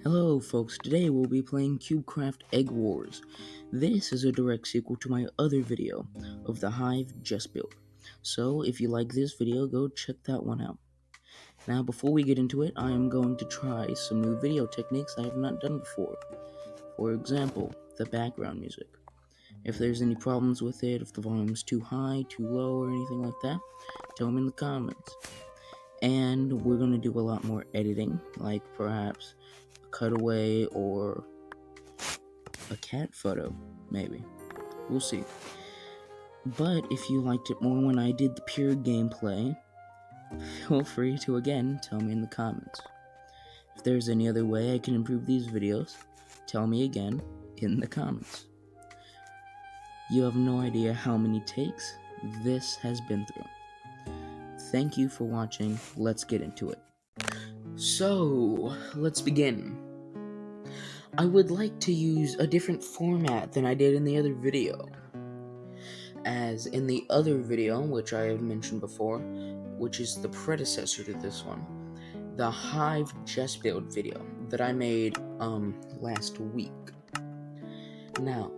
Hello folks, today we'll be playing Cubecraft Eggwars. This is a direct sequel to my other video of the Hive just built. So if you like this video, go check that one out. Now before we get into it, I am going to try some new video techniques I have not done before. For example, the background music. If there's any problems with it, if the volume's too high, too low, or anything like that, tell me in the comments. And we're going to do a lot more editing, like perhaps a cutaway or a cat photo, maybe. We'll see. But if you liked it more when I did the pure gameplay, feel free to again tell me in the comments. If there's any other way I can improve these videos, tell me again in the comments. You have no idea how many takes this has been through. Thank you for watching. Let's get into it. So, let's begin. I would like to use a different format than I did in the other video. As in the other video, which I have mentioned before, which is the predecessor to this one, the Hive just build video that I made last week. Now,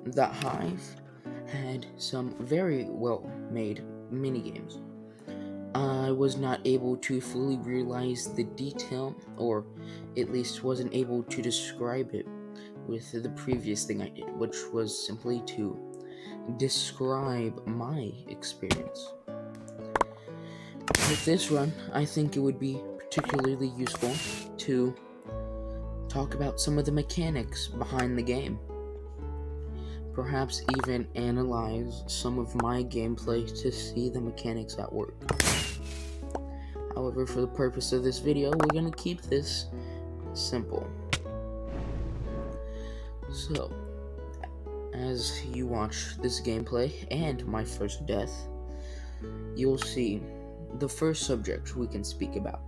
the Hive had some very well made minigames. I was not able to fully realize the detail, or at least wasn't able to describe it with the previous thing I did, which was simply to describe my experience. With this run, I think it would be particularly useful to talk about some of the mechanics behind the game. Perhaps even analyze some of my gameplay to see the mechanics at work. However, for the purpose of this video, we're going to keep this simple. So, as you watch this gameplay and my first death, you'll see the first subject we can speak about,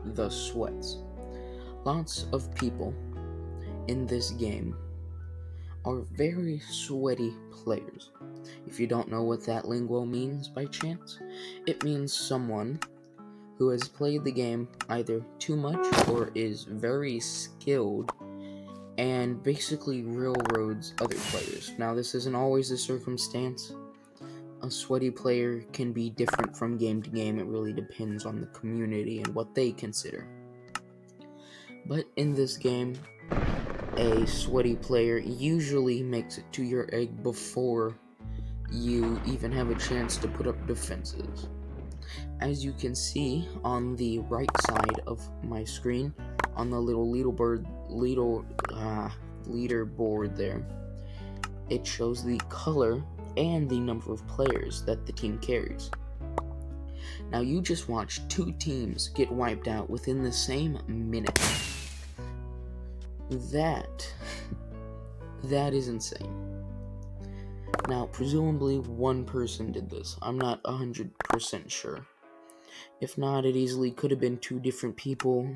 the sweats. Lots of people in this game are very sweaty players. If you don't know what that lingo means by chance, it means someone who has played the game either too much or is very skilled and basically railroads other players. Now, this isn't always the circumstance. A sweaty player can be different from game to game. It really depends on the community and what they consider. But in this game, a sweaty player usually makes it to your egg before you even have a chance to put up defenses. As you can see on the right side of my screen, on the little leaderboard there, it shows the color and the number of players that the team carries. Now you just watched two teams get wiped out within the same minute. That is insane. Now, presumably one person did this. I'm not 100% sure. If not, it easily could have been two different people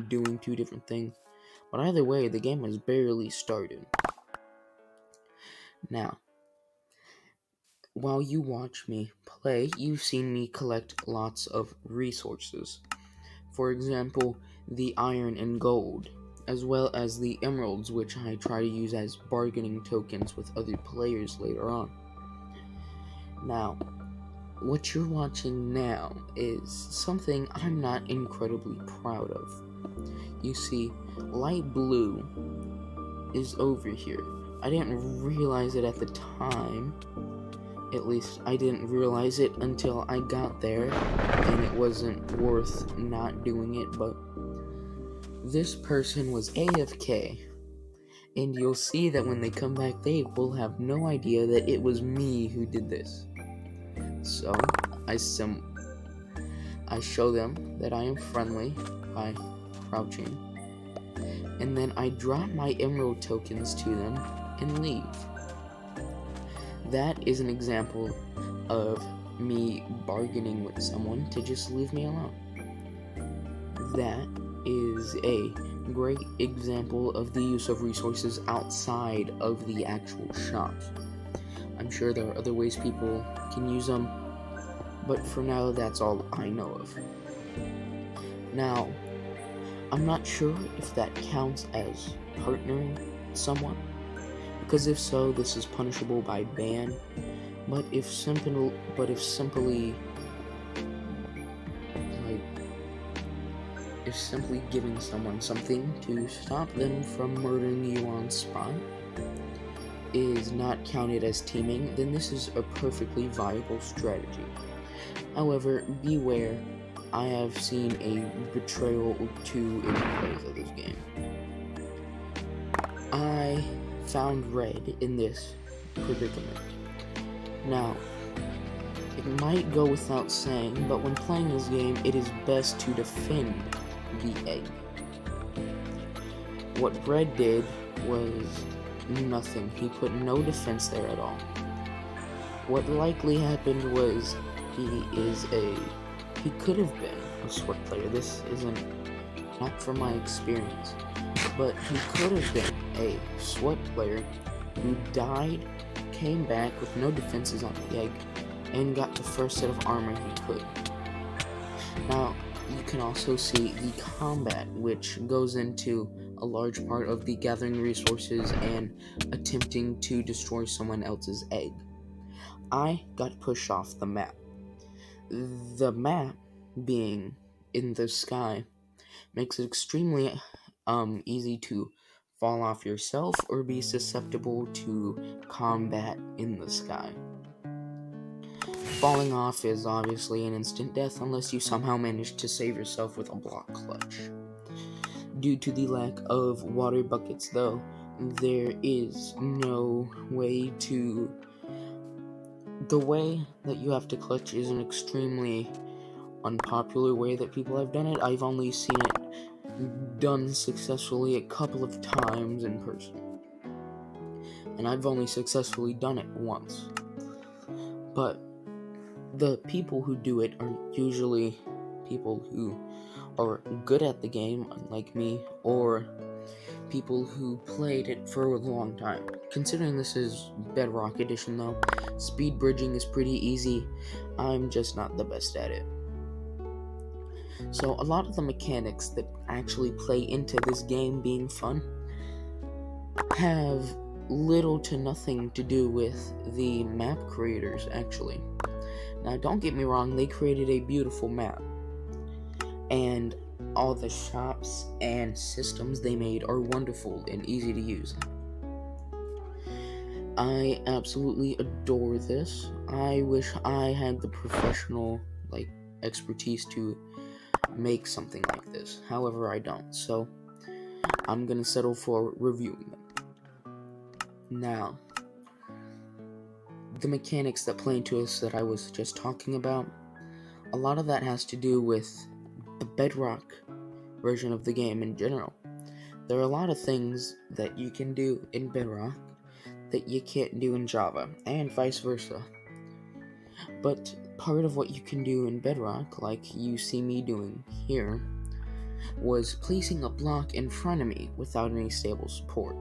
doing two different things. But either way, the game has barely started. Now, while you watch me play, you've seen me collect lots of resources. For example, the iron and gold, as well as the emeralds, which I try to use as bargaining tokens with other players later on. Now, what you're watching now is something I'm not incredibly proud of. You see, light blue is over here. I didn't realize it at the time. At least, I didn't realize it until I got there, and it wasn't worth not doing it, but this person was AFK, and you'll see that when they come back, they will have no idea that it was me who did this. So, I show them that I am friendly by crouching, and then I drop my emerald tokens to them and leave. That is an example of me bargaining with someone to just leave me alone. That is a great example of the use of resources outside of the actual shops. I'm sure there are other ways people can use them, but for now, that's all I know of. Now, I'm not sure if that counts as partnering someone, because if so, this is punishable by ban. But if simply like if simply giving someone something to stop them from murdering you on spot is not counted as teaming, then this is a perfectly viable strategy. However, beware, I have seen a betrayal or two in plays of this game. I found red in this predicament. Now, it might go without saying, but when playing this game, it is best to defend the egg. What red did was nothing. He put no defense there at all. What likely happened was he could have been a sweat player. This isn't not from my experience, but he could have been a sweat player who died, came back with no defenses on the egg, and got the first set of armor he could. Now, you can also see the combat, which goes into a large part of the gathering resources and attempting to destroy someone else's egg. I got pushed off the map. The map being in the sky makes it extremely easy to fall off yourself or be susceptible to combat in the sky. Falling off is obviously an instant death unless you somehow manage to save yourself with a block clutch. Due to the lack of water buckets, though, there is no way to... The way that you have to clutch is an extremely unpopular way that people have done it. I've only seen it done successfully a couple of times in person. And I've only successfully done it once. But the people who do it are usually people who are good at the game, unlike me, or people who played it for a long time. Considering this is Bedrock Edition, though, speed bridging is pretty easy. I'm just not the best at it. So a lot of the mechanics that actually play into this game being fun have little to nothing to do with the map creators, actually. Now, don't get me wrong, they created a beautiful map, and all the shops and systems they made are wonderful and easy to use. I absolutely adore this. I wish I had the professional, expertise to make something like this. However, I don't, so I'm gonna settle for reviewing them. Now, the mechanics that play into this that I was just talking about, a lot of that has to do with the Bedrock version of the game in general. There are a lot of things that you can do in Bedrock that you can't do in Java, and vice versa. But part of what you can do in Bedrock, like you see me doing here, was placing a block in front of me without any stable support.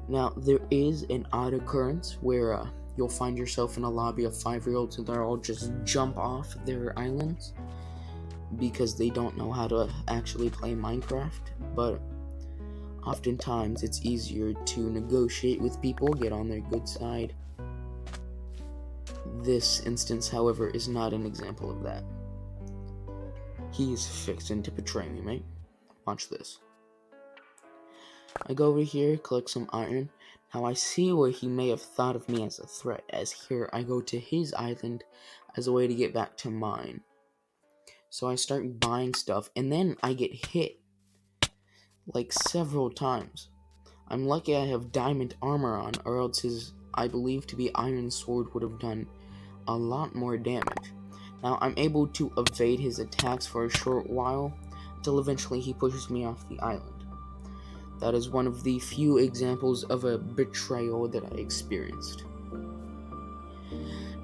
Now, there is an odd occurrence where you'll find yourself in a lobby of 5-year-olds and they'll all just jump off their islands because they don't know how to actually play Minecraft, but oftentimes it's easier to negotiate with people, get on their good side. This instance, however, is not an example of that. He's fixing to betray me, mate. Watch this. I go over here, collect some iron. Now I see where he may have thought of me as a threat, as here I go to his island as a way to get back to mine. So I start buying stuff, and then I get hit, several times. I'm lucky I have diamond armor on, or else his, I believe to be iron sword would have done a lot more damage. Now I'm able to evade his attacks for a short while, until eventually he pushes me off the island. That is one of the few examples of a betrayal that I experienced.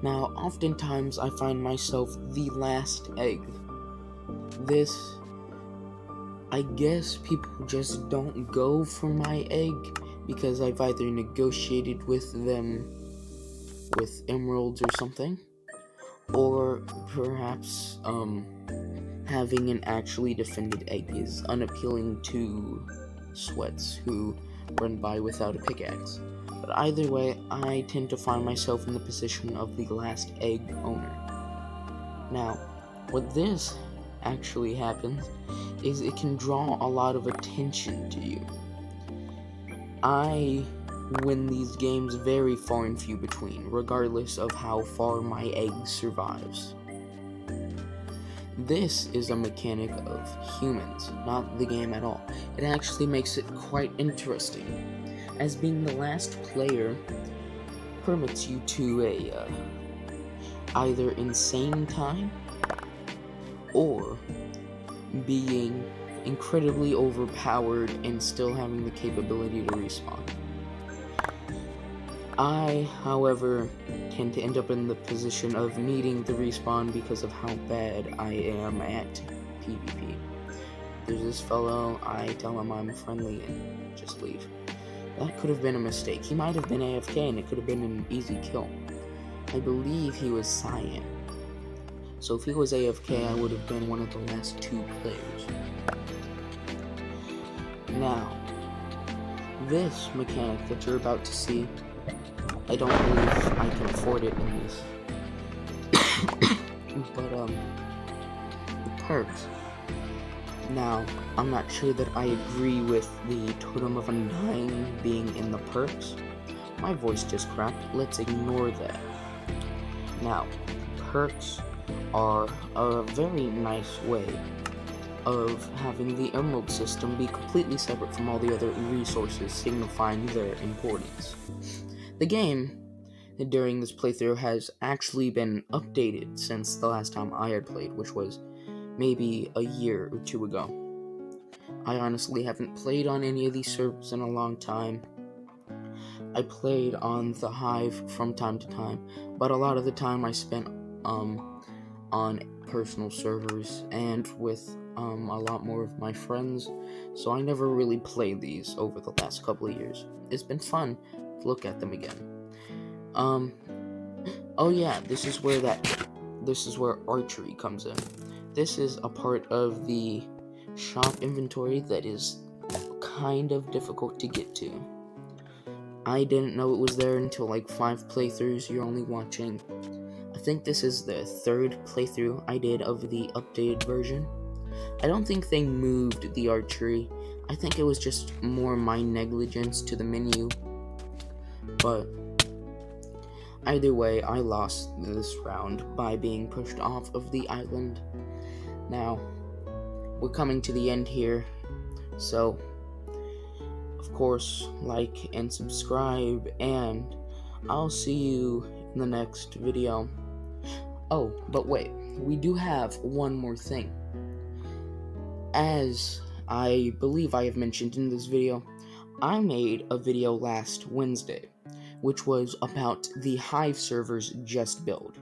Now, oftentimes I find myself the last egg. This, I guess people just don't go for my egg because I've either negotiated with them with emeralds or something, or perhaps having an actually defended egg is unappealing to sweats who run by without a pickaxe. But either way, I tend to find myself in the position of the last egg owner. Now, what this actually happens is it can draw a lot of attention to you. I win these games very far and few between, regardless of how far my egg survives. This is a mechanic of humans, not the game at all. It actually makes it quite interesting, as being the last player permits you to a either insane time or being incredibly overpowered and still having the capability to respawn. I, however, tend to end up in the position of needing the respawn because of how bad I am at PvP. There's this fellow, I tell him I'm friendly and just leave. That could have been a mistake. He might have been AFK and it could have been an easy kill. I believe he was Cyan. So if he was AFK, I would have been one of the last 2 players. Now, this mechanic that you're about to see, I don't believe I can afford it in this. But, the perks. Now, I'm not sure that I agree with the Totem of Undying being in the perks. My voice just cracked. Let's ignore that. Now, perks are a very nice way of having the Emerald system be completely separate from all the other resources, signifying their importance. The game, during this playthrough, has actually been updated since the last time I had played, which was maybe a year or 2 ago. I honestly haven't played on any of these servers in a long time. I played on the Hive from time to time, but a lot of the time I spent on personal servers and with a lot more of my friends, so I never really played these over the last couple of years. It's been fun to look at them again. Oh yeah, this is where archery comes in. This is a part of the shop inventory that is kind of difficult to get to. I didn't know it was there until like 5 playthroughs. You're only watching, I think this is the 3rd playthrough I did of the updated version. I don't think they moved the archery. I think it was just more my negligence to the menu. But either way, I lost this round by being pushed off of the island. Now, we're coming to the end here, so of course, like and subscribe, and I'll see you in the next video. Oh, but wait, we do have one more thing. As I believe I have mentioned in this video, I made a video last Wednesday, which was about the Hive server's Just Build.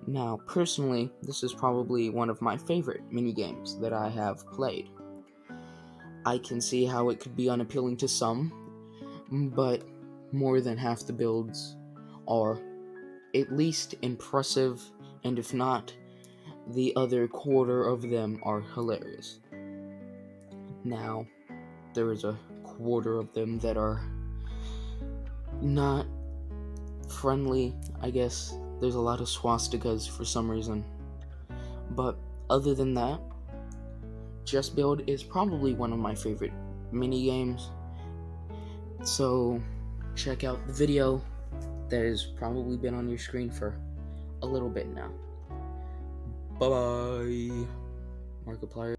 Now, personally, this is probably one of my favorite minigames that I have played. I can see how it could be unappealing to some, but more than half the builds are at least impressive, and if not, the other quarter of them are hilarious. Now, there is a quarter of them that are not friendly, I guess. There's a lot of swastikas for some reason. But other than that, Just Build is probably one of my favorite minigames. So check out the video that has probably been on your screen for a little bit now. Bye-bye, Markiplier.